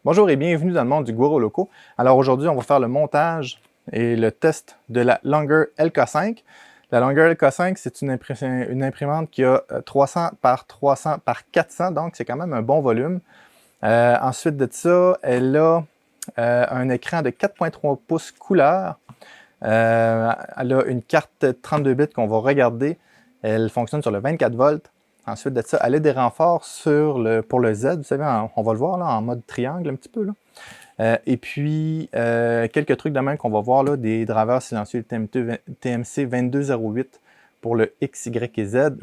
Bonjour et bienvenue dans le monde du Guru Loco. Alors aujourd'hui, on va faire le montage et le test de la Longer LK5. La Longer LK5, c'est une imprimante qui a 300 par 300 par 400, donc c'est quand même un bon volume. Ensuite de ça, elle a un écran de 4.3 pouces couleur. Elle a une carte 32 bits qu'on va regarder. Elle fonctionne sur le 24 volts. Ensuite de ça, elle a des renforts pour le Z. Vous savez, on va le voir là, en mode triangle un petit peu. Là. Et puis, quelques trucs de même qu'on va voir, là, des drivers silencieux TMC 2208 pour le X, Y et Z.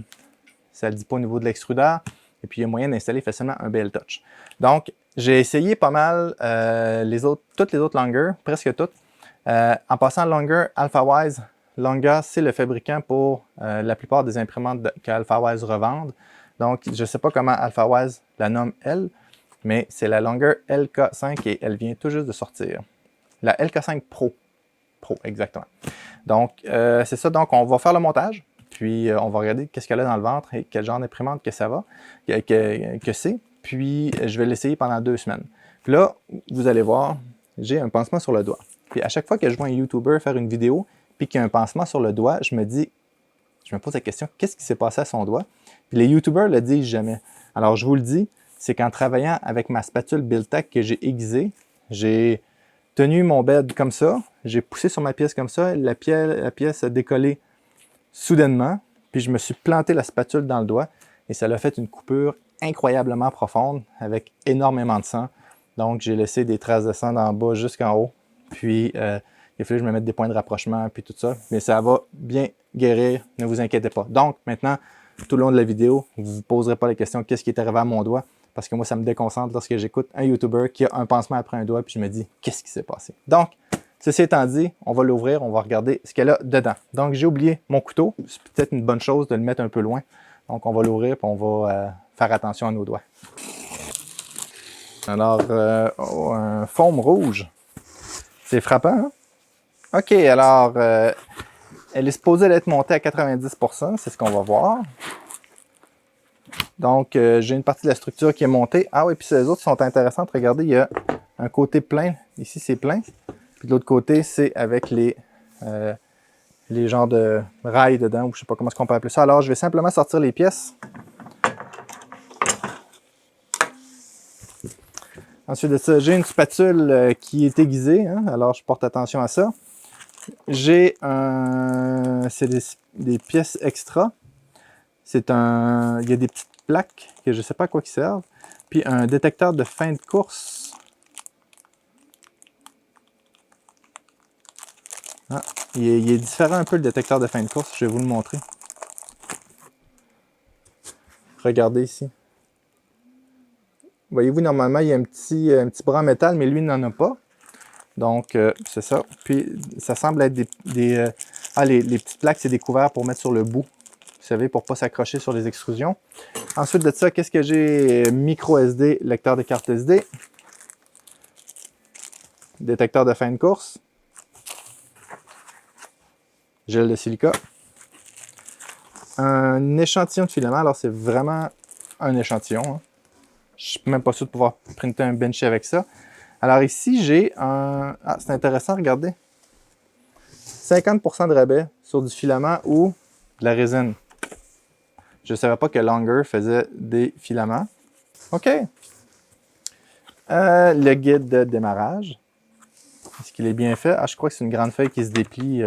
Ça ne le dit pas au niveau de l'extrudeur. Et puis, il y a moyen d'installer facilement un BL Touch. Donc, j'ai essayé pas mal toutes les autres Longer, presque toutes. En passant, Longer, AlphaWise, Longa, c'est le fabricant pour la plupart des imprimantes qu'AlphaWise revendent. Donc, je ne sais pas comment AlphaWise la nomme elle, mais c'est la Longer LK5 et elle vient tout juste de sortir. La LK5 Pro. Pro, exactement. Donc, c'est ça. Donc, on va faire le montage, puis on va regarder qu'est-ce qu'elle a dans le ventre et quel genre d'imprimante que ça va, que c'est. Puis, je vais l'essayer pendant 2 semaines. Puis là, vous allez voir, j'ai un pansement sur le doigt. Puis à chaque fois que je vois un YouTuber faire une vidéo, puis qu'il y a un pansement sur le doigt, je me pose la question, qu'est-ce qui s'est passé à son doigt? Puis les YouTubers le disent jamais. Alors je vous le dis, c'est qu'en travaillant avec ma spatule Buildtac que j'ai aiguisée, j'ai tenu mon bed comme ça, j'ai poussé sur ma pièce comme ça, la pièce a décollé soudainement, puis je me suis planté la spatule dans le doigt et ça l'a fait une coupure incroyablement profonde avec énormément de sang. Donc j'ai laissé des traces de sang d'en bas jusqu'en haut. Puis, il a fallu que je me mette des points de rapprochement, puis tout ça. Mais ça va bien guérir, ne vous inquiétez pas. Donc, maintenant, tout le long de la vidéo, vous ne vous poserez pas la question qu'est-ce qui est arrivé à mon doigt, parce que moi, ça me déconcentre lorsque j'écoute un YouTuber qui a un pansement après un doigt, puis je me dis qu'est-ce qui s'est passé. Donc, ceci étant dit, on va l'ouvrir, on va regarder ce qu'elle a dedans. Donc, j'ai oublié mon couteau. C'est peut-être une bonne chose de le mettre un peu loin. Donc, on va l'ouvrir, puis on va faire attention à nos doigts. Alors, un faume rouge. C'est frappant, hein? OK, alors, elle est supposée d'être montée à 90%, c'est ce qu'on va voir. Donc, j'ai une partie de la structure qui est montée. Ah oui, puis les autres sont intéressantes. Regardez, il y a un côté plein. Ici, c'est plein. Puis de l'autre côté, c'est avec les genres de rails dedans, ou je ne sais pas comment on peut appeler ça. Alors, je vais simplement sortir les pièces. Ensuite de ça, j'ai une spatule qui est aiguisée, hein? Alors je porte attention à ça. J'ai c'est des pièces extra. Il y a des petites plaques que je ne sais pas à quoi ils servent. Puis un détecteur de fin de course. Ah, il est différent un peu le détecteur de fin de course. Je vais vous le montrer. Regardez ici. Voyez-vous, normalement, il y a un petit bras en métal, mais lui, il n'en a pas. Donc, c'est ça. Puis, ça semble être les petites plaques, c'est des couverts pour mettre sur le bout. Vous savez, pour ne pas s'accrocher sur les extrusions. Ensuite de ça, qu'est-ce que j'ai? Micro SD, lecteur de carte SD. Détecteur de fin de course. Gel de silica. Un échantillon de filament. Alors, c'est vraiment un échantillon. Hein. Je ne suis même pas sûr de pouvoir printer un benchy avec ça. Alors ici, j'ai un... Ah, c'est intéressant, regardez. 50% de rabais sur du filament ou de la résine. Je ne savais pas que Longer faisait des filaments. OK. Le guide de démarrage. Est-ce qu'il est bien fait? Ah, je crois que c'est une grande feuille qui se déplie.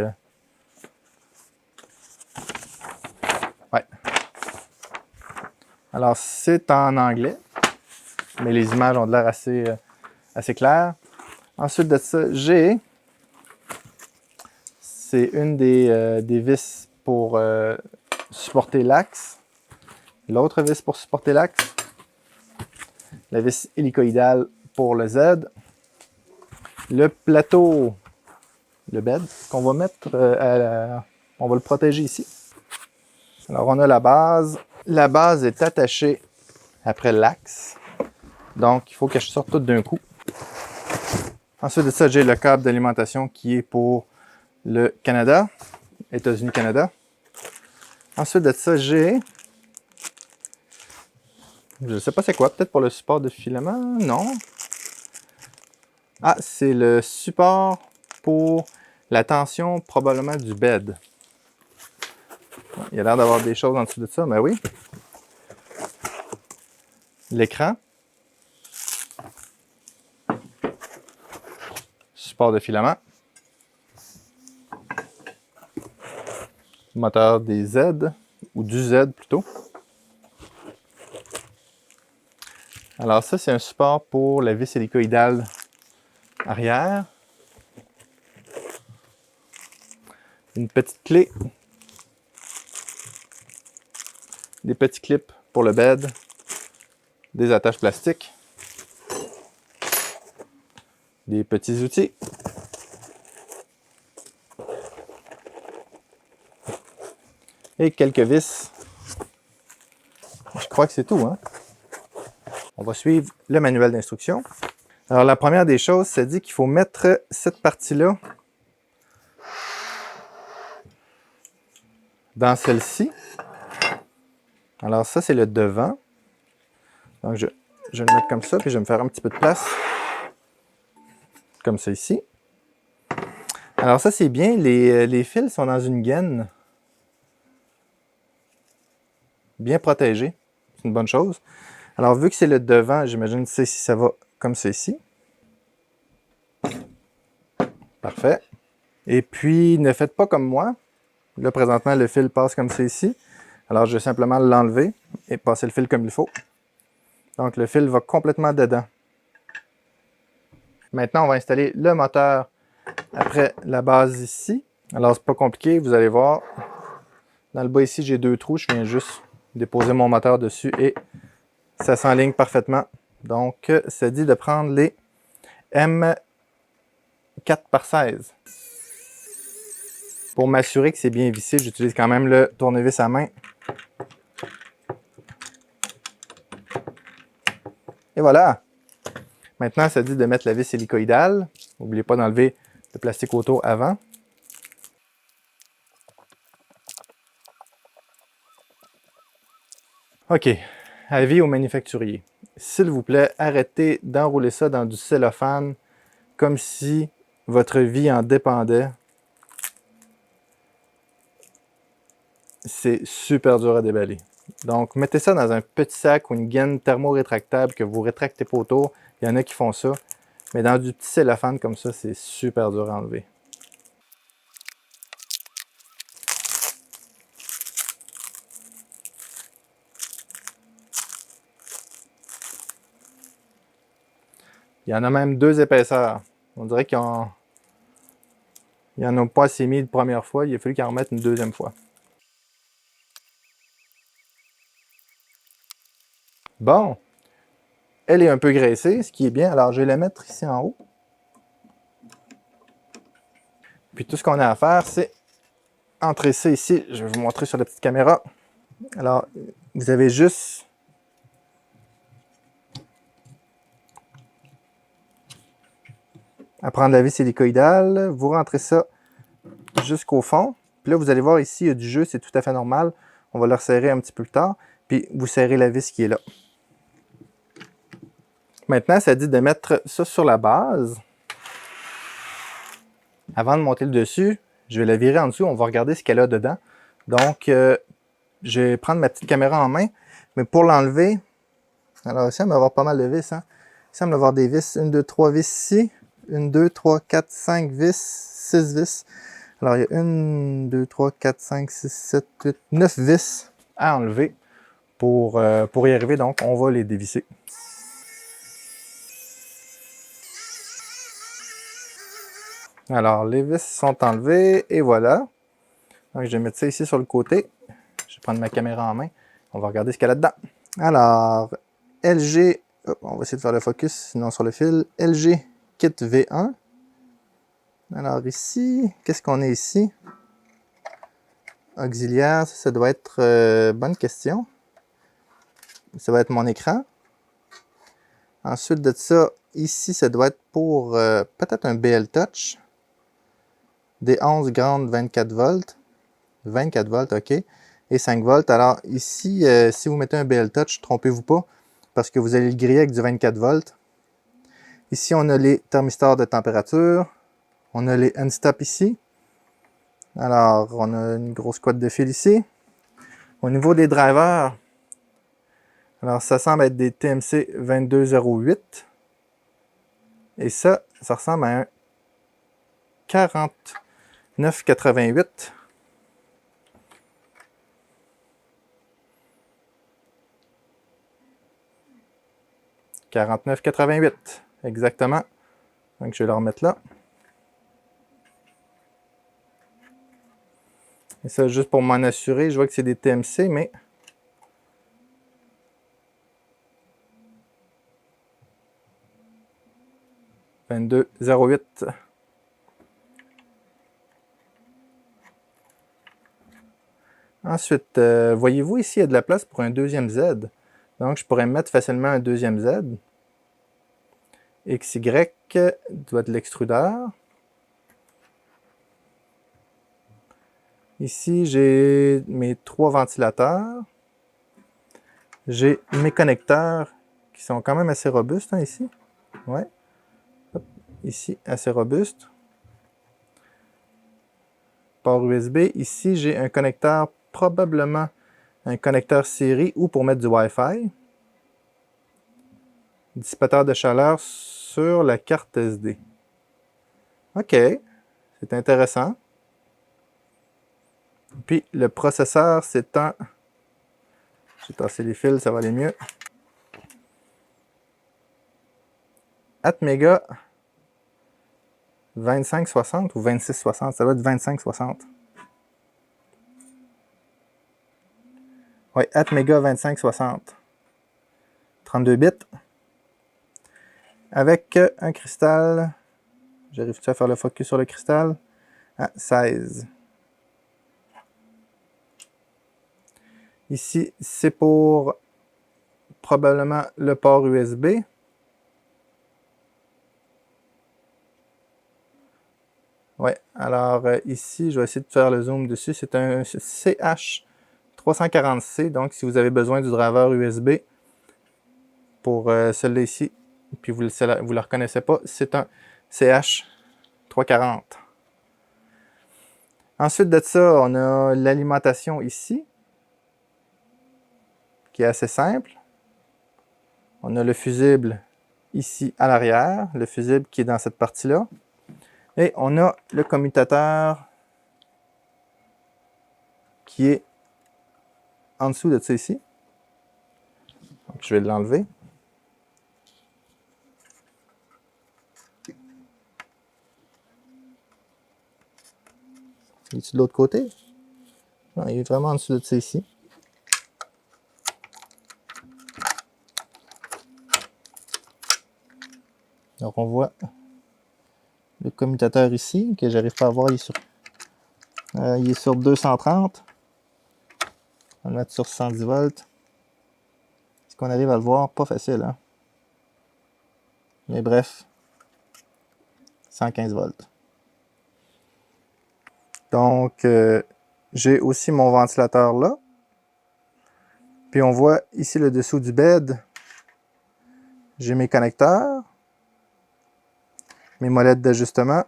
Ouais. Alors, c'est en anglais, mais les images ont de l'air assez claires. Ensuite de ça, c'est une des vis pour supporter l'axe. L'autre vis pour supporter l'axe. La vis hélicoïdale pour le Z. Le plateau, le bed, qu'on va mettre on va le protéger ici. Alors, on a la base. La base est attachée après l'axe. Donc, il faut que je sorte tout d'un coup. Ensuite de ça, j'ai le câble d'alimentation qui est pour le Canada, États-Unis-Canada. Ensuite de ça, j'ai... Je ne sais pas c'est quoi, peut-être pour le support de filament? Non. Ah, c'est le support pour la tension probablement du bed. Il y a l'air d'avoir des choses en dessous de ça, mais oui. L'écran. Support de filament. Moteur des Z, ou du Z plutôt. Alors ça, c'est un support pour la vis hélicoïdale arrière. Une petite clé. Des petits clips pour le bed. Des attaches plastiques. Des petits outils. Et quelques vis. Je crois que c'est tout, hein? On va suivre le manuel d'instruction. Alors, la première des choses, ça dit qu'il faut mettre cette partie-là dans celle-ci. Alors, ça, c'est le devant. Donc, je vais le mettre comme ça, puis je vais me faire un petit peu de place. Comme ça ici. Alors, ça, c'est bien. Les fils sont dans une gaine bien protégée. C'est une bonne chose. Alors, vu que c'est le devant, j'imagine que ça va comme ceci. Parfait. Et puis, ne faites pas comme moi. Là, présentement, le fil passe comme ceci. Alors, je vais simplement l'enlever et passer le fil comme il faut. Donc, le fil va complètement dedans. Maintenant, on va installer le moteur après la base ici. Alors, c'est pas compliqué, vous allez voir. Dans le bas ici, j'ai 2 trous. Je viens juste déposer mon moteur dessus et ça s'enligne parfaitement. Donc, ça dit de prendre les M4x16. Pour m'assurer que c'est bien vissé, j'utilise quand même le tournevis à main. Et voilà! Maintenant, ça dit de mettre la vis hélicoïdale. N'oubliez pas d'enlever le plastique autour avant. OK. Avis au manufacturier. S'il vous plaît, arrêtez d'enrouler ça dans du cellophane comme si votre vie en dépendait. C'est super dur à déballer. Donc, mettez ça dans un petit sac ou une gaine thermo-rétractable que vous rétractez pas autour. Il y en a qui font ça. Mais dans du petit cellophane comme ça, c'est super dur à enlever. Il y en a même 2 épaisseurs. On dirait qu'il n'y en a pas assez mis de première fois. Il a fallu qu'ils en remettent une deuxième fois. Bon. Elle est un peu graissée, ce qui est bien. Alors, je vais la mettre ici en haut. Puis tout ce qu'on a à faire, c'est entrer ça ici. Je vais vous montrer sur la petite caméra. Alors, vous avez juste à prendre la vis hélicoïdale. Vous rentrez ça jusqu'au fond. Puis là, vous allez voir ici, il y a du jeu, c'est tout à fait normal. On va le resserrer un petit peu plus tard. Puis vous serrez la vis qui est là. Maintenant, ça dit de mettre ça sur la base. Avant de monter le dessus, je vais la virer en dessous. On va regarder ce qu'elle a dedans. Donc, je vais prendre ma petite caméra en main. Mais pour l'enlever, alors ici, il va y avoir pas mal de vis. Hein? Il semble avoir des vis. 1, 2, 3 vis ici. 1, 2, 3, 4, 5 vis. 6 vis. Alors, il y a 1, 2, 3, 4, 5, 6, 7, 8, 9 vis à enlever pour y arriver. Donc, on va les dévisser. Alors, les vis sont enlevées et voilà. Donc, je vais mettre ça ici sur le côté. Je vais prendre ma caméra en main. On va regarder ce qu'il y a là-dedans. Alors, LG, on va essayer de faire le focus, sinon sur le fil. LG Kit V1. Alors ici, qu'est-ce qu'on a ici? Auxiliaire, ça doit être... bonne question. Ça va être mon écran. Ensuite de ça, ici, ça doit être pour peut-être un BL Touch. Des 11 grandes 24 volts. 24 volts, OK. Et 5 volts. Alors ici, si vous mettez un BL Touch, trompez-vous pas, parce que vous allez le griller avec du 24 volts. Ici, on a les thermistors de température. On a les end-stop ici. Alors, on a une grosse cote de fil ici. Au niveau des drivers, alors ça semble être des TMC 2208. Et ça ressemble à un 4988. 4988, exactement. Donc, je vais le remettre là. Et ça, juste pour m'en assurer, je vois que c'est des TMC, mais... « 2208. » Ensuite, voyez-vous ici, il y a de la place pour un deuxième Z. Donc, je pourrais mettre facilement un deuxième Z. XY doit être l'extrudeur. Ici, j'ai mes 3 ventilateurs. J'ai mes connecteurs qui sont quand même assez robustes, hein, ici. Ouais. Hop. Ici, assez robuste. Port USB. Ici, j'ai un connecteur, probablement un connecteur série ou pour mettre du Wi-Fi. Dissipateur de chaleur sur la carte SD. OK, c'est intéressant. Puis le processeur, c'est un... J'ai tassé les fils, ça va aller mieux. Atmega 2560 ou 2660, ça va être 2560. Oui, Atmega 2560. 32 bits. Avec un cristal. J'arrive-tu à faire le focus sur le cristal? Ah, 16. Ici, c'est pour probablement le port USB. Ouais, alors ici, je vais essayer de faire le zoom dessus. C'est un CH340C. Donc, si vous avez besoin du driver USB pour celui-là ici, puis vous ne le reconnaissez pas, c'est un CH340. Ensuite de ça, on a l'alimentation ici, qui est assez simple. On a le fusible ici à l'arrière, le fusible qui est dans cette partie-là. Et on a le commutateur qui est en dessous de ça ici. Donc, je vais l'enlever. Il est de l'autre côté? Non, il est vraiment en dessous de ça ici. Donc on voit le commutateur ici, que j'arrive pas à voir, il est sur 230. On va le mettre sur 110 volts. Est-ce qu'on arrive à le voir? Pas facile, hein? Mais bref, 115 volts. Donc, j'ai aussi mon ventilateur là. Puis on voit ici le dessous du bed. J'ai mes connecteurs. Mes molettes d'ajustement.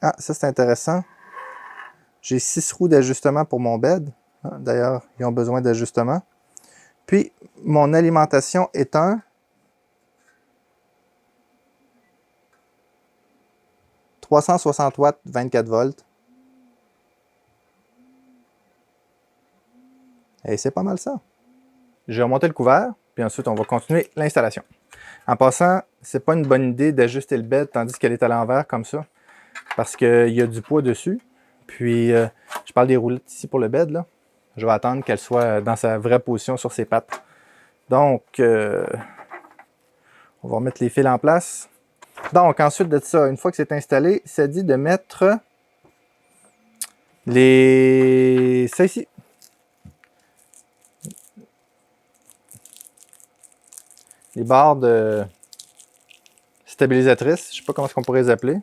Ah, ça c'est intéressant. J'ai 6 roues d'ajustement pour mon bed. D'ailleurs, ils ont besoin d'ajustement. Puis, mon alimentation est un 360 watts, 24 volts. Et c'est pas mal ça. Je vais remonter le couvert, puis ensuite on va continuer l'installation. En passant, c'est pas une bonne idée d'ajuster le bed tandis qu'elle est à l'envers comme ça, parce qu'il y a du poids dessus. Puis, je parle des roulettes ici pour le bed, là. Je vais attendre qu'elle soit dans sa vraie position sur ses pattes. Donc, on va remettre les fils en place. Donc, ensuite de ça, une fois que c'est installé, ça dit de mettre ça ici. Les barres de stabilisatrices, je ne sais pas comment on pourrait les appeler.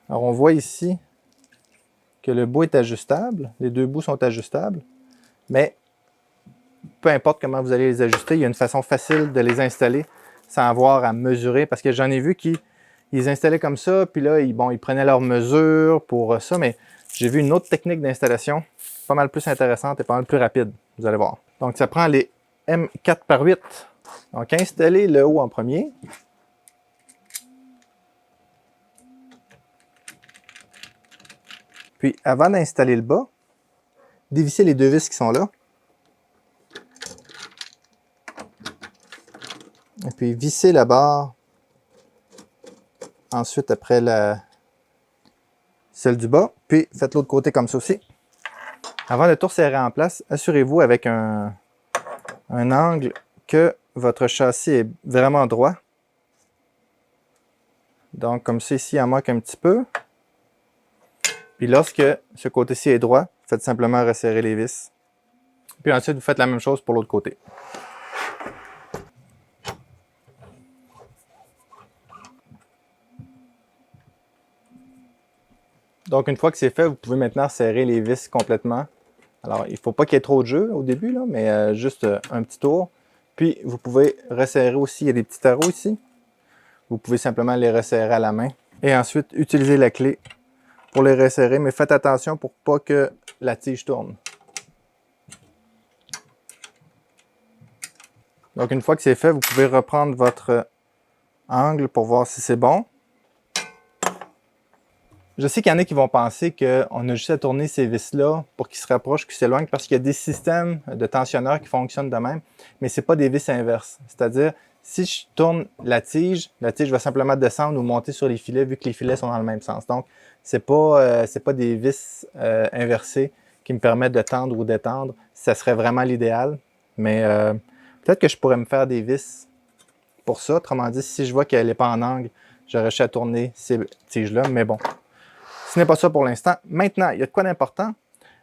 Alors, on voit ici que le bout est ajustable. Les deux bouts sont ajustables. Mais peu importe comment vous allez les ajuster, il y a une façon facile de les installer sans avoir à mesurer, parce que j'en ai vu qui les installaient comme ça, puis là, ils prenaient leurs mesures pour ça, mais j'ai vu une autre technique d'installation pas mal plus intéressante et pas mal plus rapide, vous allez voir. Donc, ça prend les M4x8. Donc, installez le haut en premier. Puis, avant d'installer le bas, dévissez les deux vis qui sont là. Et puis, vissez la barre. Ensuite, après celle du bas. Puis, faites l'autre côté comme ça aussi. Avant de tout serrer en place, assurez-vous avec un angle que votre châssis est vraiment droit. Donc, comme ça, ici, il en manque un petit peu. Puis, lorsque ce côté-ci est droit, faites simplement resserrer les vis. Puis ensuite, vous faites la même chose pour l'autre côté. Donc, une fois que c'est fait, vous pouvez maintenant serrer les vis complètement. Alors, il ne faut pas qu'il y ait trop de jeu au début, là, mais juste un petit tour. Puis, vous pouvez resserrer aussi. Il y a des petits tarots ici. Vous pouvez simplement les resserrer à la main. Et ensuite, utiliser la clé pour les resserrer. Mais faites attention pour pas que la tige tourne. Donc, une fois que c'est fait, vous pouvez reprendre votre angle pour voir si c'est bon. Je sais qu'il y en a qui vont penser qu'on a juste à tourner ces vis-là pour qu'ils se rapprochent, qu'ils s'éloignent, parce qu'il y a des systèmes de tensionneurs qui fonctionnent de même, mais ce n'est pas des vis inverses. C'est-à-dire, si je tourne la tige va simplement descendre ou monter sur les filets, vu que les filets sont dans le même sens. Donc, c'est pas des vis inversées qui me permettent de tendre ou d'étendre. Ça serait vraiment l'idéal, mais peut-être que je pourrais me faire des vis pour ça. Autrement dit, si je vois qu'elle n'est pas en angle, j'aurais juste à tourner ces tiges-là, mais bon. Ce n'est pas ça pour l'instant. Maintenant, il y a de quoi d'important.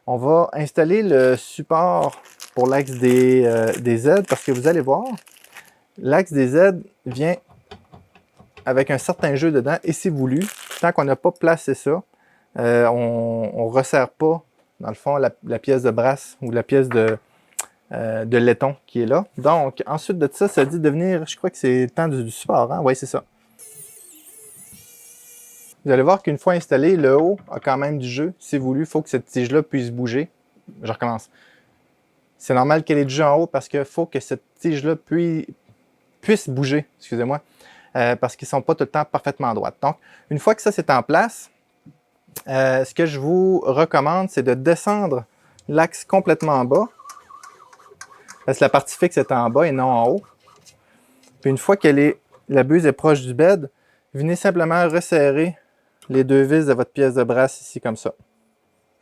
On va installer le support pour l'axe des Z parce que vous allez voir, l'axe des Z vient avec un certain jeu dedans et c'est voulu. Tant qu'on n'a pas placé ça, on ne resserre pas, dans le fond, la pièce de brasse ou la pièce de laiton qui est là. Donc, ensuite de ça, ça dit de venir, je crois que c'est le temps du support, hein? Oui, c'est ça. Vous allez voir qu'une fois installé, le haut a quand même du jeu. C'est voulu, il faut que cette tige-là puisse bouger. Je recommence. C'est normal qu'elle ait du jeu en haut parce qu'il faut que cette tige-là puisse bouger, excusez-moi, parce qu'ils ne sont pas tout le temps parfaitement droites. Donc, une fois que ça c'est en place, ce que je vous recommande, c'est de descendre l'axe complètement en bas. Parce que la partie fixe est en bas et non en haut. Puis une fois que la buse est proche du bed, venez simplement resserrer les deux vis de votre pièce de brasse ici, comme ça.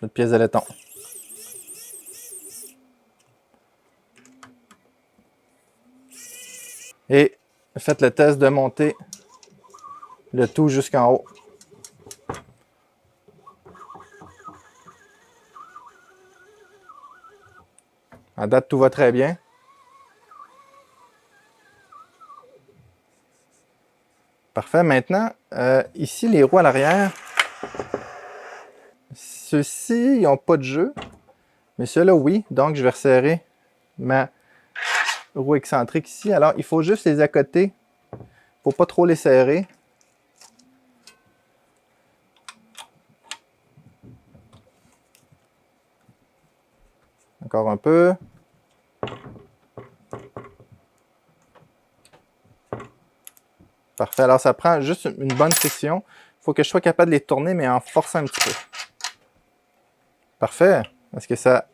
Votre pièce de laiton. Et faites le test de monter le tout jusqu'en haut. À date, tout va très bien. Parfait. Maintenant, ici, les roues à l'arrière, ceux-ci, ils n'ont pas de jeu, mais ceux-là, oui. Donc, je vais resserrer ma roue excentrique ici. Alors, il faut juste les accoter. Il ne faut pas trop les serrer. Encore un peu. Parfait. Alors, ça prend juste une bonne friction. Il faut que je sois capable de les tourner, mais en forçant un petit peu. Parfait. Est-ce que ça...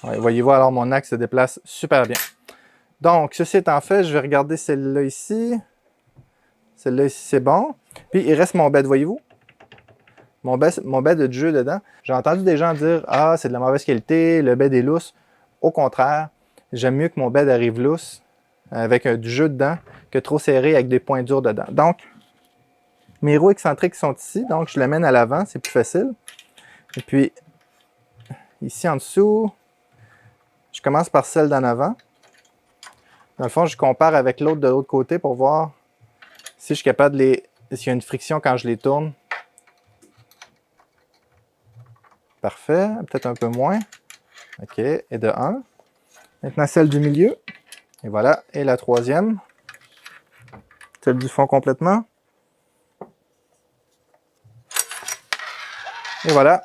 Ouais, voyez-vous, alors mon axe se déplace super bien. Donc, ceci étant fait, je vais regarder celle-là ici. Celle-là ici, c'est bon. Puis, il reste mon bed, voyez-vous? Mon bed a du jeu dedans. J'ai entendu des gens dire « Ah, c'est de la mauvaise qualité, le bed est lousse. » Au contraire, j'aime mieux que mon bed arrive lousse, avec du jeu dedans, que trop serré avec des points durs dedans. Donc, mes roues excentriques sont ici, donc je les mène à l'avant, c'est plus facile. Et puis, ici en dessous, je commence par celle d'en avant. Dans le fond, je compare avec l'autre de l'autre côté pour voir si je suis capable de les... s'il y a une friction quand je les tourne. Parfait, peut-être un peu moins. OK, et de 1. Maintenant, celle du milieu. Et voilà. Et la troisième. Celle du fond complètement. Et voilà.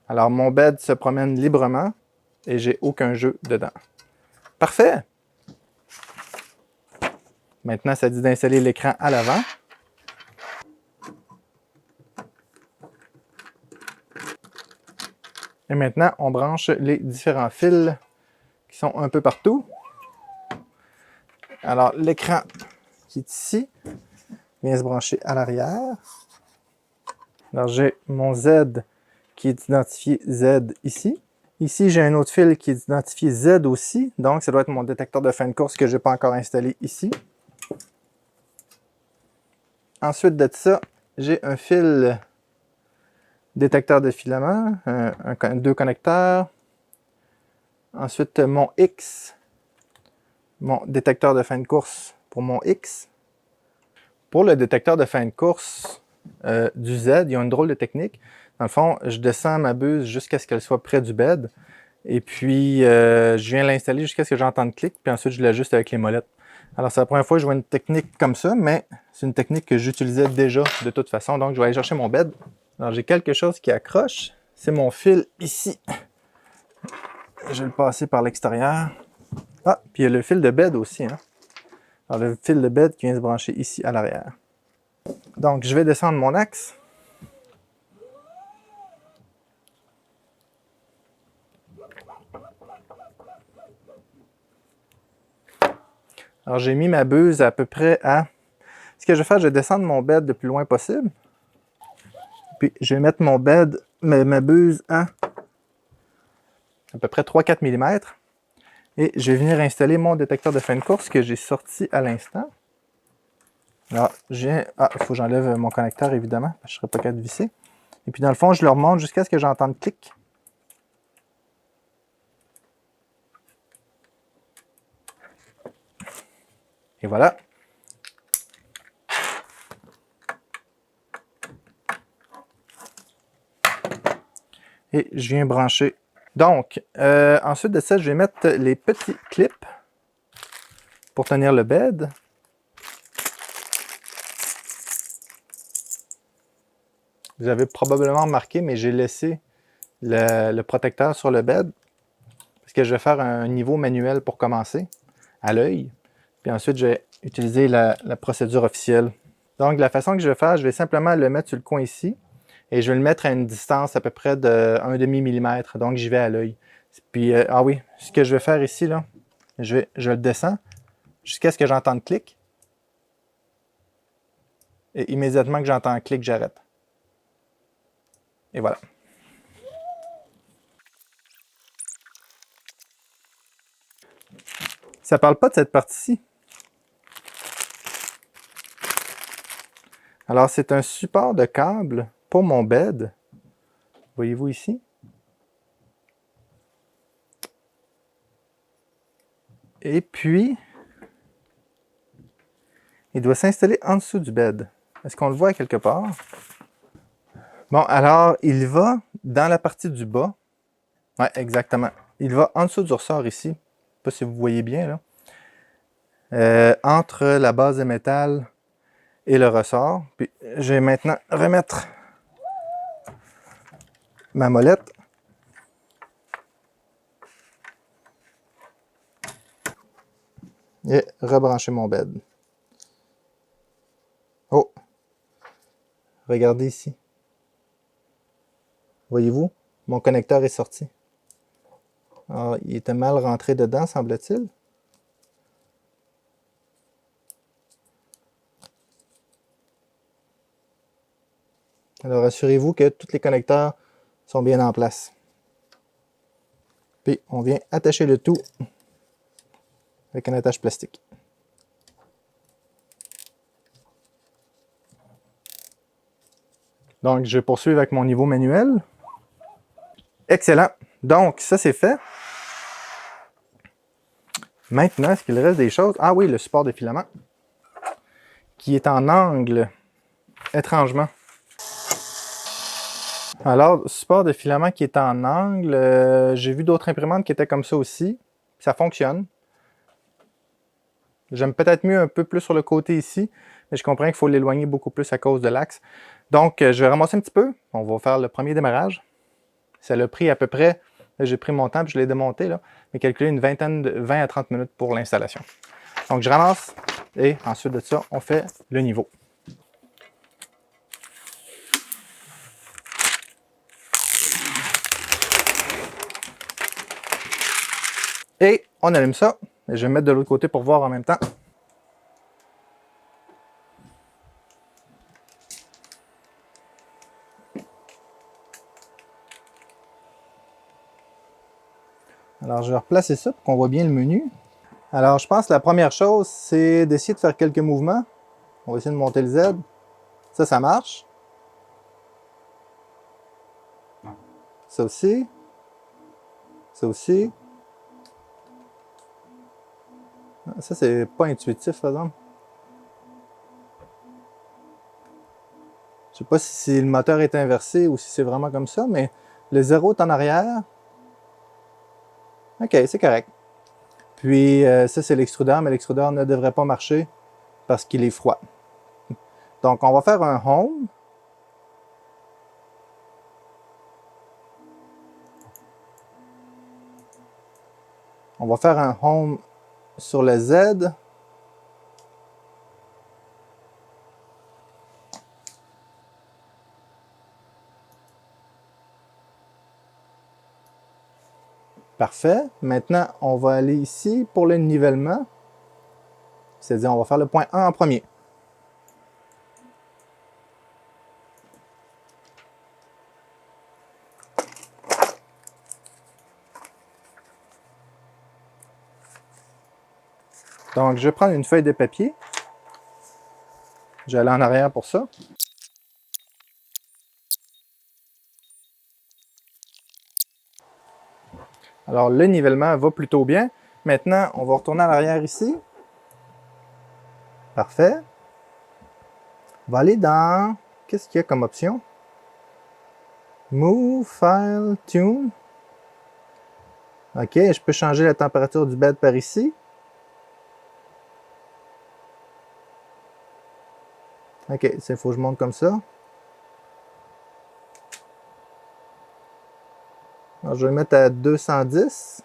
Alors, mon bed se promène librement et j'ai aucun jeu dedans. Parfait! Maintenant, ça dit d'installer l'écran à l'avant. Et maintenant, on branche les différents fils qui sont un peu partout. Alors, l'écran qui est ici vient se brancher à l'arrière. Alors, j'ai mon Z qui est identifié Z ici. Ici, j'ai un autre fil qui est identifié Z aussi. Donc, ça doit être mon détecteur de fin de course que je n'ai pas encore installé ici. Ensuite de ça, j'ai un fil détecteur de filament, deux connecteurs. Ensuite, mon X, mon détecteur de fin de course pour mon X. Pour le détecteur de fin de course du Z, il y a une drôle de technique. Dans le fond, je descends ma buse jusqu'à ce qu'elle soit près du bed. Et puis, je viens l'installer jusqu'à ce que j'entende clic. Puis ensuite, je l'ajuste avec les molettes. Alors, c'est la première fois que je vois une technique comme ça, mais c'est une technique que j'utilisais déjà de toute façon. Donc, je vais aller chercher mon bed. Alors, j'ai quelque chose qui accroche. C'est mon fil ici. Je vais le passer par l'extérieur. Ah, puis il y a le fil de bed aussi. Hein? Alors, le fil de bed qui vient se brancher ici à l'arrière. Donc, je vais descendre mon axe. Alors, j'ai mis ma buse à peu près à... Ce que je vais faire, je vais descendre mon bed le plus loin possible. Puis, je vais mettre mon bed, ma buse à peu près 3-4 mm. Et je vais venir installer mon détecteur de fin de course que j'ai sorti à l'instant. Alors, il faut que j'enlève mon connecteur, évidemment, parce que je ne serais pas capable de visser. Et puis, dans le fond, je le remonte jusqu'à ce que j'entende clic. Et voilà. Et je viens brancher. Donc, ensuite de ça, je vais mettre les petits clips pour tenir le bed. Vous avez probablement remarqué, mais j'ai laissé le protecteur sur le bed parce que je vais faire un niveau manuel pour commencer, à l'œil. Puis ensuite, je vais utiliser la procédure officielle. Donc, la façon que je vais faire, je vais simplement le mettre sur le coin ici et je vais le mettre à une distance à peu près de 1,5 mm. Donc, j'y vais à l'œil. Puis, ah oui, ce que je vais faire ici, là, je le descends jusqu'à ce que j'entende clic. Et immédiatement que j'entends clic, j'arrête. Et voilà. Ça ne parle pas de cette partie-ci. Alors, c'est un support de câble pour mon bed. Voyez-vous ici? Et puis, il doit s'installer en dessous du bed. Est-ce qu'on le voit quelque part? Bon, alors, il va dans la partie du bas. Oui, exactement. Il va en dessous du ressort ici. Je ne sais pas si vous voyez bien, là. Entre la base de métal et le ressort. Puis, je vais maintenant remettre ma molette. Et rebrancher mon bed. Oh! Regardez ici. Voyez-vous? Mon connecteur est sorti. Alors, il était mal rentré dedans, semble-t-il. Alors, assurez-vous que tous les connecteurs sont bien en place. Puis, on vient attacher le tout avec un attache plastique. Donc, je vais poursuivre avec mon niveau manuel. Excellent. Donc, ça, c'est fait. Maintenant, est-ce qu'il reste des choses? Ah oui, le support de filament qui est en angle, étrangement. Alors, support de filament qui est en angle, j'ai vu d'autres imprimantes qui étaient comme ça aussi. Ça fonctionne. J'aime peut-être mieux un peu plus sur le côté ici, mais je comprends qu'il faut l'éloigner beaucoup plus à cause de l'axe. Donc, je vais ramasser un petit peu. On va faire le premier démarrage. Ça l'a pris à peu près, j'ai pris mon temps puis je l'ai démonté, là, mais calculé une vingtaine de 20 à 30 minutes pour l'installation. Donc, je ramasse et ensuite de ça, on fait le niveau. Et on allume ça. Et je vais me mettre de l'autre côté pour voir en même temps. Alors, je vais replacer ça pour qu'on voit bien le menu. Alors, je pense que la première chose, c'est d'essayer de faire quelques mouvements. On va essayer de monter le Z. Ça marche. Ça aussi. Ça aussi. Ça, c'est pas intuitif, par exemple. Je sais pas si le moteur est inversé ou si c'est vraiment comme ça, mais le 0 est en arrière. OK, c'est correct. Puis, ça, c'est l'extrudeur, mais l'extrudeur ne devrait pas marcher parce qu'il est froid. Donc, on va faire un home. On va faire un home sur le Z. Parfait. Maintenant, on va aller ici pour le nivellement. C'est-à-dire, on va faire le point 1 en premier. Donc, je vais prendre une feuille de papier. Je vais aller en arrière pour ça. Alors, le nivellement va plutôt bien. Maintenant, on va retourner à l'arrière ici. Parfait. On va aller dans... Qu'est-ce qu'il y a comme option? Move, File, Tune. OK, je peux changer la température du bed par ici. OK, il faut que je monte comme ça. Alors, je vais le mettre à 210.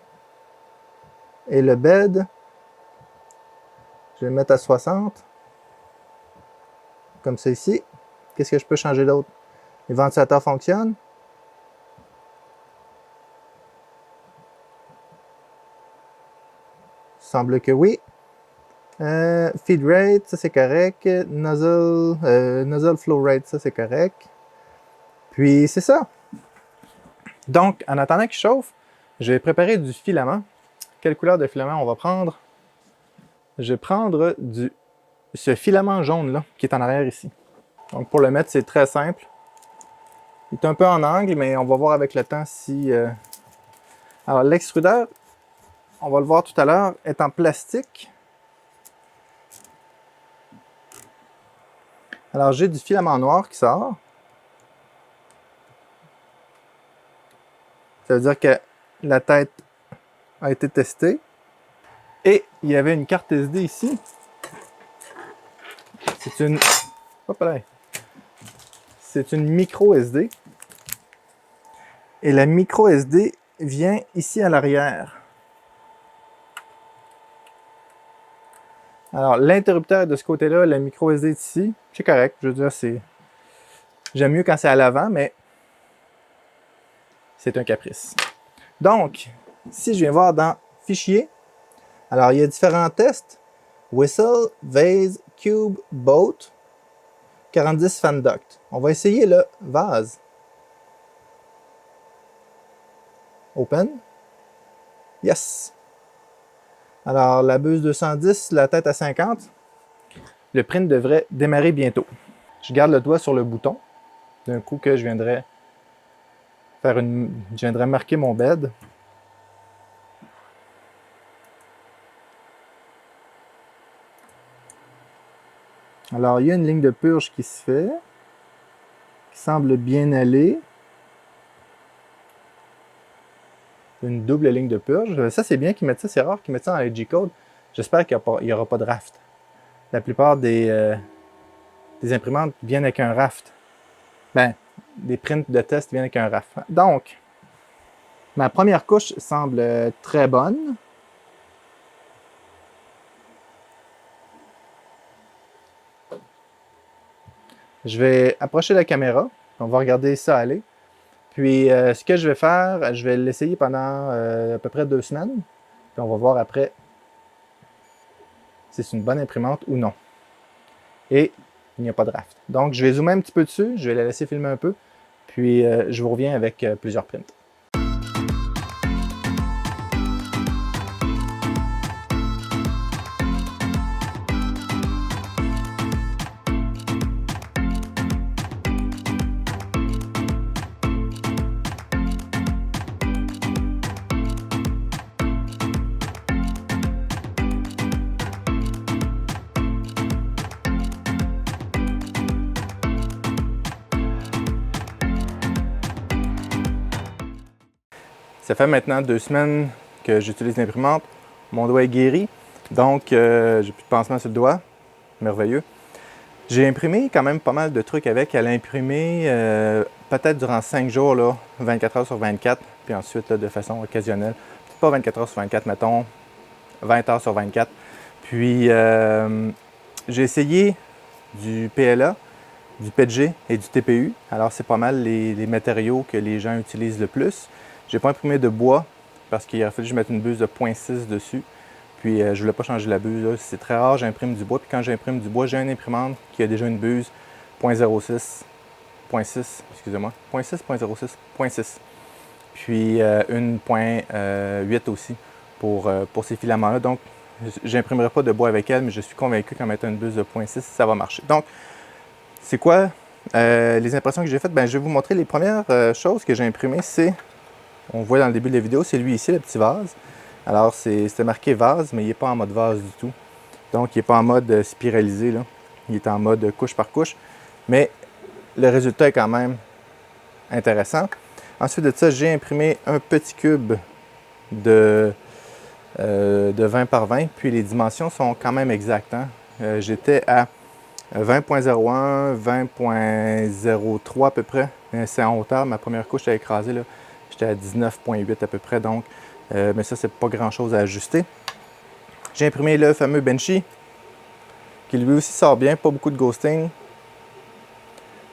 Et le bed, je vais le mettre à 60. Comme ça ici. Qu'est-ce que je peux changer d'autre? Les ventilateurs fonctionnent. Il semble que oui. Feed rate, ça c'est correct. Nozzle flow rate, ça c'est correct. Puis c'est ça. Donc, en attendant qu'il chauffe, je vais préparer du filament. Quelle couleur de filament on va prendre? Je vais prendre ce filament jaune-là qui est en arrière ici. Donc, pour le mettre, c'est très simple. Il est un peu en angle, mais on va voir avec le temps si... Alors, l'extrudeur, on va le voir tout à l'heure, est en plastique. Alors, j'ai du filament noir qui sort. Ça veut dire que la tête a été testée. Et il y avait une carte SD ici. C'est une... Hop là. C'est une micro SD. Et la micro SD vient ici à l'arrière. Alors, l'interrupteur est de ce côté-là, la micro SD est ici. C'est correct, je veux dire, c'est... J'aime mieux quand c'est à l'avant, mais c'est un caprice. Donc, si je viens voir dans Fichier, alors il y a différents tests. Whistle, Vase, Cube, Boat, 4010 Fan Duct. On va essayer le vase. Open. Yes. Alors, la buse 210, la tête à 50. Le print devrait démarrer bientôt. Je garde le doigt sur le bouton. D'un coup que je viendrai marquer mon bed. Alors, il y a une ligne de purge qui se fait, qui semble bien aller. une double ligne de purge. Ça, c'est bien qu'ils mettent ça. C'est rare qu'ils mettent ça dans les G-Code. J'espère qu'il n'y aura pas de raft. La plupart des imprimantes viennent avec un raft. Ben, des prints de test viennent avec un raft. Donc, ma première couche semble très bonne. Je vais approcher la caméra. On va regarder ça aller. Puis, ce que je vais faire, je vais l'essayer pendant à peu près 2 semaines. Puis, on va voir après si c'est une bonne imprimante ou non. Et il n'y a pas de raft. Donc, je vais zoomer un petit peu dessus. Je vais la laisser filmer un peu. Puis, je vous reviens avec plusieurs prints. Ça fait maintenant 2 semaines que j'utilise l'imprimante. Mon doigt est guéri, donc j'ai plus de pansement sur le doigt. Merveilleux. J'ai imprimé quand même pas mal de trucs avec. Elle a imprimé peut-être durant 5 jours, là, 24 heures sur 24, puis ensuite là, de façon occasionnelle. Pas 24 heures sur 24, mettons 20 heures sur 24. Puis j'ai essayé du PLA, du PETG et du TPU. Alors c'est pas mal les matériaux que les gens utilisent le plus. J'ai pas imprimé de bois parce qu'il aurait fallu que je mette une buse de 0.6 dessus. Puis je voulais pas changer la buse. C'est très rare, j'imprime du bois. Puis quand j'imprime du bois, j'ai une imprimante qui a déjà une buse 0.06, 0.6, excusez-moi, 0.6, 0.06, 0.6. Puis une 0.8 aussi pour ces filaments-là. Donc, j'imprimerai pas de bois avec elle, mais je suis convaincu qu'en mettant une buse de 0.6, ça va marcher. Donc, c'est quoi les impressions que j'ai faites? Bien, je vais vous montrer les premières choses que j'ai imprimées. C'est, on voit dans le début de la vidéo, c'est lui ici, le petit vase. Alors, c'était marqué vase, mais il n'est pas en mode vase du tout. Donc, il n'est pas en mode spiralisé, là. Il est en mode couche par couche. Mais le résultat est quand même intéressant. Ensuite de ça, j'ai imprimé un petit cube de 20 par 20. Puis les dimensions sont quand même exactes. Hein? J'étais à 20.01, 20.03 à peu près. C'est en hauteur. Ma première couche a écrasé. J'étais à 19.8 à peu près. Donc, mais ça, c'est pas grand-chose à ajuster. J'ai imprimé le fameux Benchy, qui lui aussi sort bien. Pas beaucoup de ghosting.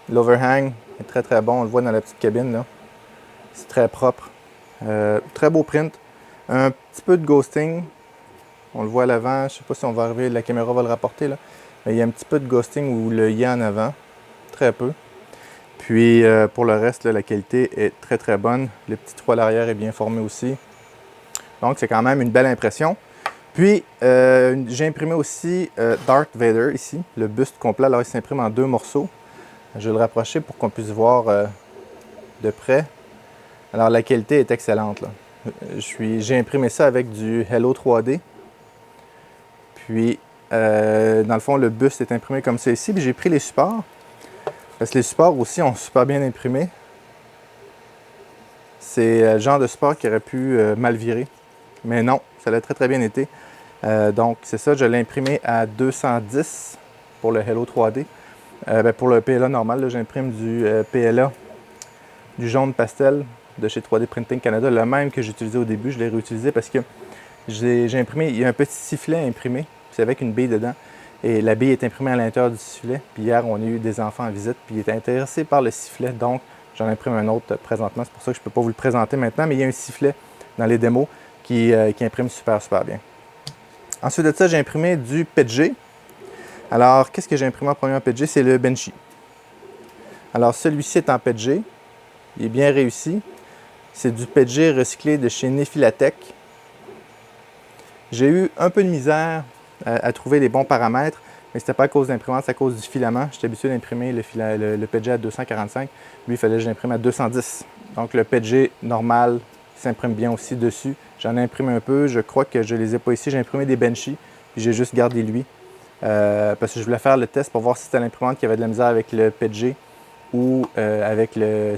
L'overhang est très très bon. On le voit dans la petite cabine, là. C'est très propre. Très beau print. Un petit peu de ghosting. On le voit à l'avant. Je ne sais pas si on va arriver, la caméra va le rapporter, là. Mais il y a un petit peu de ghosting où le y a en avant. Très peu. Puis pour le reste, là, la qualité est très très bonne. Le petit trou à l'arrière est bien formé aussi. Donc c'est quand même une belle impression. Puis j'ai imprimé aussi Darth Vader ici, le buste complet. Alors il s'imprime en 2 morceaux. Je vais le rapprocher pour qu'on puisse voir de près. Alors la qualité est excellente, là. J'ai imprimé ça avec du Hello 3D. Puis dans le fond, le buste est imprimé comme ça ici. Puis j'ai pris les supports. Parce que les supports aussi ont super bien imprimé. C'est le genre de support qui aurait pu mal virer. Mais non, ça l'a très très bien été. Donc c'est ça, je l'ai imprimé à 210 pour le Hello 3D. Pour le PLA normal, j'imprime du PLA, du jaune pastel de chez 3D Printing Canada, le même que j'utilisais au début. Je l'ai réutilisé parce que j'ai imprimé, il y a un petit sifflet imprimé, c'est avec une bille dedans. Et la bille est imprimée à l'intérieur du sifflet. Puis hier, on a eu des enfants en visite, puis ils étaient intéressés par le sifflet. Donc, j'en imprime un autre présentement. C'est pour ça que je ne peux pas vous le présenter maintenant, mais il y a un sifflet dans les démos qui imprime super bien. Ensuite de ça, j'ai imprimé du PETG. Alors, qu'est-ce que j'ai imprimé en premier en PETG? C'est le Benchy. Alors, celui-ci est en PETG. Il est bien réussi. C'est du PETG recyclé de chez Nefilatech. J'ai eu un peu de misère à trouver les bons paramètres, mais c'était pas à cause d'imprimante, c'est à cause du filament. J'étais habitué d'imprimer le PETG à 245. Lui, il fallait que j'imprime à 210. Donc, le PETG normal s'imprime bien aussi dessus. J'en ai imprimé un peu. Je crois que je ne les ai pas ici. J'ai imprimé des Benchy, puis j'ai juste gardé lui. Parce que je voulais faire le test pour voir si c'était l'imprimante qui avait de la misère avec le PETG ou avec le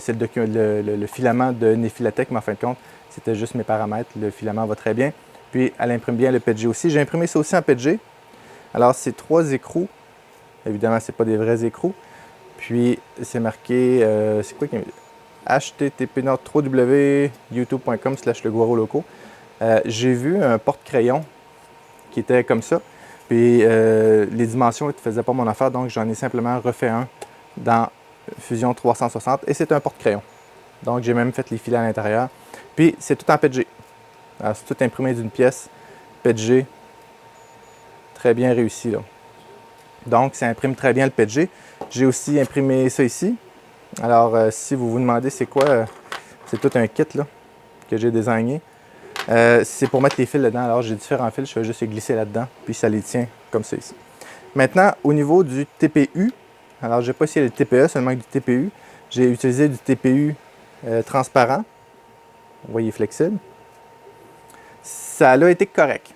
filament de Nefilatech, mais en fin de compte, c'était juste mes paramètres. Le filament va très bien. Puis, elle imprime bien le PETG aussi. J'ai imprimé ça aussi en PETG. Alors, c'est 3 écrous. Évidemment, ce n'est pas des vrais écrous. Puis, c'est marqué, c'est quoi qui est http://youtube.com/leguaroloco. J'ai vu un porte-crayon qui était comme ça. Puis, les dimensions ne faisaient pas mon affaire, donc j'en ai simplement refait un dans Fusion 360 et c'est un porte-crayon. Donc, j'ai même fait les filets à l'intérieur. Puis, c'est tout en PETG. Alors, c'est tout imprimé d'une pièce PETG. Très bien réussi, là. Donc, ça imprime très bien le PETG. J'ai aussi imprimé ça ici. Alors, si vous vous demandez c'est quoi, c'est tout un kit là, que j'ai désigné. C'est pour mettre les fils dedans. Alors, j'ai différents fils, je fais juste les glisser là-dedans, puis ça les tient comme ça ici. Maintenant, au niveau du TPU, alors, je n'ai pas essayé le TPE, seulement du TPU. J'ai utilisé du TPU transparent. Vous voyez, flexible. Ça a été correct.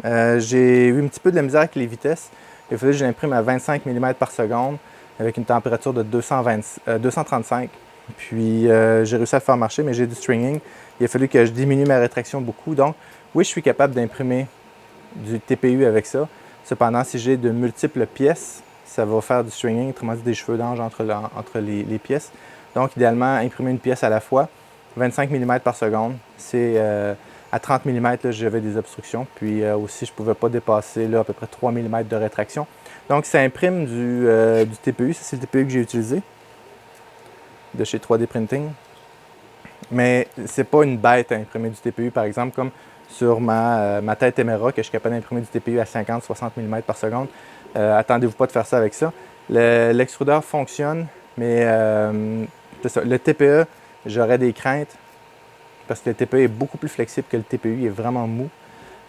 J'ai eu un petit peu de la misère avec les vitesses. Il fallait que je l'imprime à 25 mm par seconde avec une température de 235. Puis j'ai réussi à le faire marcher, mais j'ai du stringing. Il a fallu que je diminue ma rétraction beaucoup. Donc, oui, je suis capable d'imprimer du TPU avec ça. Cependant, si j'ai de multiples pièces, ça va faire du stringing, autrement dit des cheveux d'ange entre les pièces. Donc, idéalement, imprimer une pièce à la fois. 25 mm par seconde, c'est à 30 mm, j'avais des obstructions. Puis aussi, je ne pouvais pas dépasser là, à peu près 3 mm de rétraction. Donc, ça imprime du TPU. Ça, c'est le TPU que j'ai utilisé de chez 3D Printing. Mais c'est pas une bête à imprimer du TPU, par exemple, comme sur ma tête Emera, que je suis capable d'imprimer du TPU à 50-60 mm par seconde. Attendez-vous pas de faire ça avec ça. L'extrudeur fonctionne, mais c'est ça. Le TPE, j'aurais des craintes parce que le TPE est beaucoup plus flexible que le TPU, il est vraiment mou.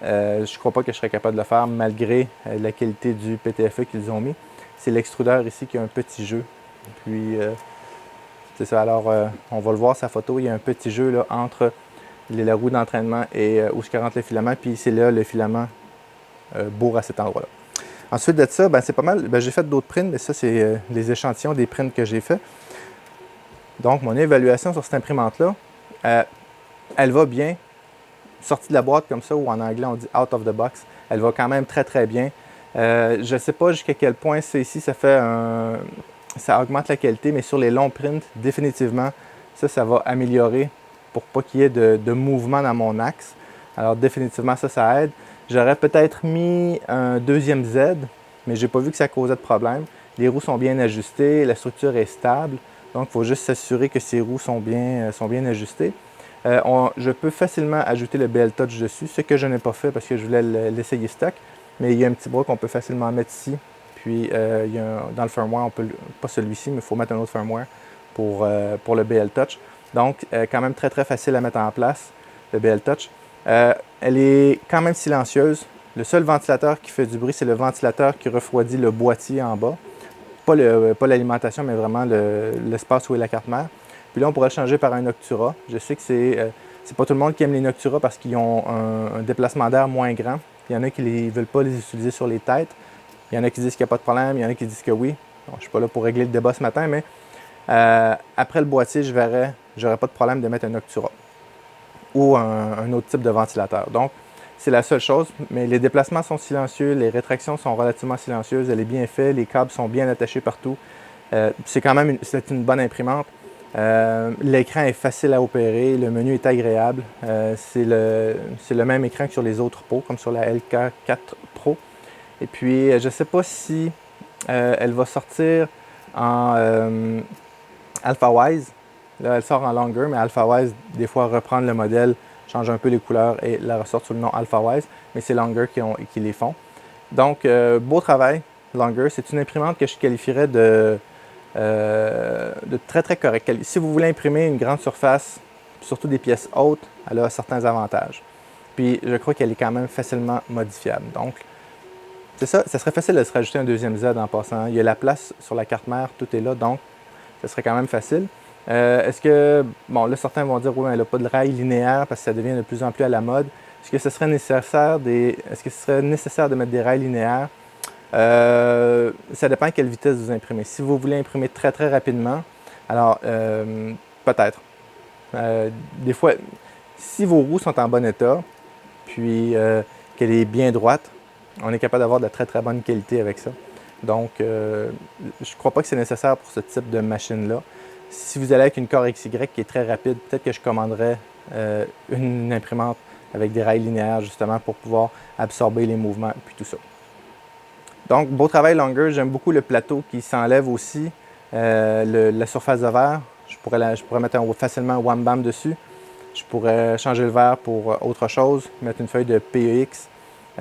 Je ne crois pas que je serais capable de le faire malgré la qualité du PTFE qu'ils ont mis. C'est l'extrudeur ici qui a un petit jeu. Puis, c'est ça. Alors, on va le voir, sa photo. Il y a un petit jeu là, entre la roue d'entraînement et où je rentre le filament. Puis, c'est là le filament bourre à cet endroit-là. Ensuite de ça, ben, c'est pas mal. Ben, j'ai fait d'autres prints, mais ça, c'est les échantillons des prints que j'ai fait. Donc, mon évaluation sur cette imprimante-là, elle va bien. Sortie de la boîte comme ça, ou en anglais on dit out of the box, elle va quand même très très bien. Je ne sais pas jusqu'à quel point c'est ici, ça augmente la qualité, mais sur les longs prints, définitivement, ça va améliorer pour pas qu'il y ait de mouvement dans mon axe. Alors définitivement, ça aide. J'aurais peut-être mis un deuxième Z, mais j'ai pas vu que ça causait de problème. Les roues sont bien ajustées, la structure est stable, donc il faut juste s'assurer que ces roues sont bien ajustées. Je peux facilement ajouter le BL Touch dessus, ce que je n'ai pas fait parce que je voulais l'essayer stock. Mais il y a un petit bras qu'on peut facilement mettre ici. Puis dans le firmware, on peut, pas celui-ci, mais il faut mettre un autre firmware pour le BL Touch. Donc, quand même très très facile à mettre en place, le BL Touch. Elle est quand même silencieuse. Le seul ventilateur qui fait du bruit, c'est le ventilateur qui refroidit le boîtier en bas. Pas l'alimentation, mais vraiment l'espace où est la carte mère. Puis là, on pourrait le changer par un Noctura. Je sais que c'est pas tout le monde qui aime les Noctura parce qu'ils ont un déplacement d'air moins grand. Il y en a qui ne veulent pas les utiliser sur les têtes. Il y en a qui disent qu'il n'y a pas de problème. Il y en a qui disent que oui. Bon, je ne suis pas là pour régler le débat ce matin, mais après le boîtier, j'aurais pas de problème de mettre un Noctura ou un autre type de ventilateur. Donc, c'est la seule chose, mais les déplacements sont silencieux, les rétractions sont relativement silencieuses, elle est bien faite, les câbles sont bien attachés partout. C'est quand même une bonne imprimante. L'écran est facile à opérer, le menu est agréable. C'est le même écran que sur les autres pots, comme sur la LK4 Pro. Et puis, je ne sais pas si elle va sortir en AlphaWise. Là, elle sort en Longer, mais AlphaWise, des fois, reprendre le modèle, change un peu les couleurs et la ressort sous le nom AlphaWise. Mais c'est Longer qui les font. Donc, beau travail, Longer. C'est une imprimante que je qualifierais de très très correct. Si vous voulez imprimer une grande surface, surtout des pièces hautes, elle a certains avantages. Puis je crois qu'elle est quand même facilement modifiable. Donc, c'est ça, ça serait facile de se rajouter un deuxième Z en passant. Il y a la place sur la carte mère, tout est là, donc ça serait quand même facile. Est-ce que, bon là certains vont dire, oui, elle n'a pas de rail linéaire parce que ça devient de plus en plus à la mode. Est-ce que ce serait nécessaire de mettre des rails linéaires? Ça dépend à quelle vitesse vous imprimez. Si vous voulez imprimer très très rapidement, Alors, peut-être. Des fois, si vos roues sont en bon état, puis qu'elle est bien droite, on est capable d'avoir de la très très bonne qualité avec ça. Donc, je ne crois pas que c'est nécessaire pour ce type de machine-là. Si vous allez avec une Core XY qui est très rapide, peut-être que je commanderais une imprimante avec des rails linéaires justement pour pouvoir absorber les mouvements puis tout ça. Donc, beau travail Longer. J'aime beaucoup le plateau qui s'enlève aussi, la surface de verre. Je pourrais mettre facilement un Wham Bam dessus. Je pourrais changer le verre pour autre chose, mettre une feuille de PEX.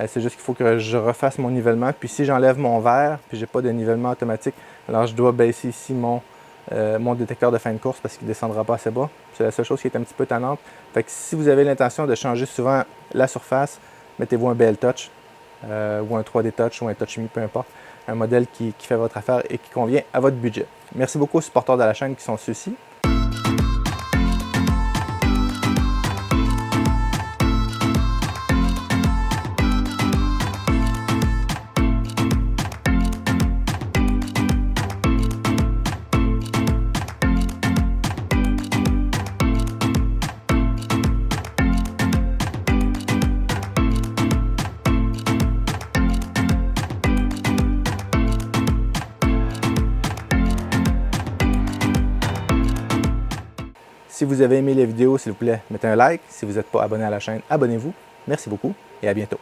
C'est juste qu'il faut que je refasse mon nivellement. Puis si j'enlève mon verre, puis j'ai pas de nivellement automatique, alors je dois baisser ici mon détecteur de fin de course parce qu'il ne descendra pas assez bas. C'est la seule chose qui est un petit peu tannante. Fait que si vous avez l'intention de changer souvent la surface, mettez-vous un BL Touch ou un 3D Touch ou un Touch Me, peu importe. Un modèle qui fait votre affaire et qui convient à votre budget. Merci beaucoup aux supporters de la chaîne qui sont ceux-ci. Si vous avez aimé la vidéo, s'il vous plaît, mettez un like. Si vous n'êtes pas abonné à la chaîne, abonnez-vous. Merci beaucoup et à bientôt.